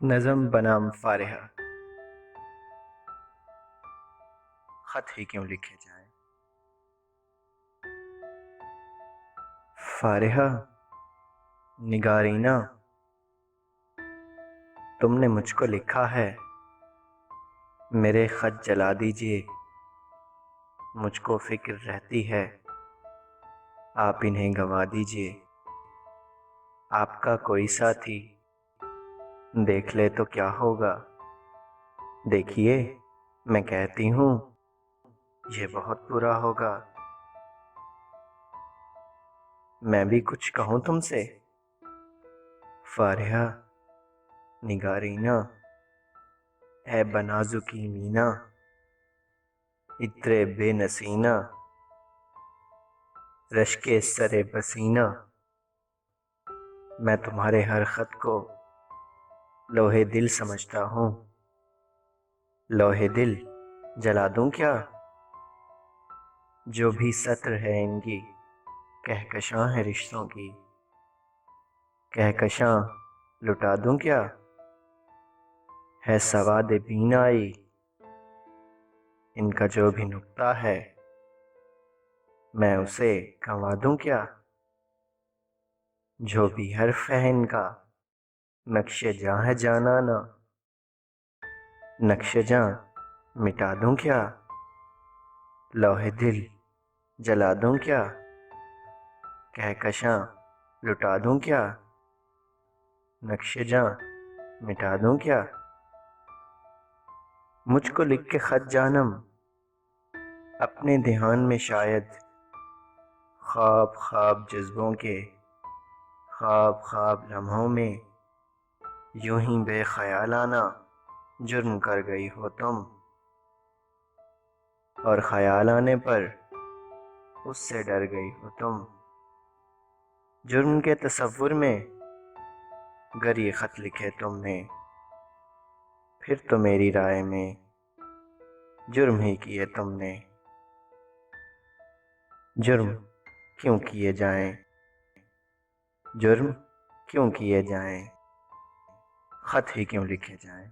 نظم بنام فارحہ، خط ہی کیوں لکھے جائیں۔ فارحہ نگارینہ، تم نے مجھ کو لکھا ہے، میرے خط جلا دیجئے، مجھ کو فکر رہتی ہے، آپ انہیں گنوا دیجئے۔ آپ کا کوئی ساتھی دیکھ لے تو کیا ہوگا، دیکھیے میں کہتی ہوں یہ بہت برا ہوگا۔ میں بھی کچھ کہوں تم سے، فارحہ نگارینہ، اے بنازکی مینا، عطر بے نسینہ، رشک سر بسینہ، میں تمہارے ہر خط کو لوح دل سمجھتا ہوں۔ لوح دل جلا دوں کیا، جو بھی سطر ہے ان کی کہکشاں ہے رشتوں کی۔ کہکشاں لٹا دوں کیا، ہے سواد بینائی ان کا جو بھی نکتہ ہے، میں اسے گنوا دوں کیا۔ جو بھی حرف ہے ان کا نقش جاں ہے جانانا، نقش جاں مٹا دوں کیا، لوح دل جلا دوں کیا، کہکشاں لٹا دوں کیا، نقش جاں مٹا دوں کیا۔ مجھ کو لکھ کے خط جانم، اپنے دھیان میں شاید خواب خواب جذبوں کے، خواب خواب لمحوں میں، یوں ہی بے خیالانہ جرم کر گئی ہو تم، اور خیال آنے پر اس سے ڈر گئی ہو تم۔ جرم کے تصور میں گر یہ خط لکھے تم نے، پھر تو میری رائے میں جرم ہی کیے تم نے۔ جرم کیوں کیے جائیں، جرم کیوں کیے جائیں، خط ہی کیوں لکھے جائیں۔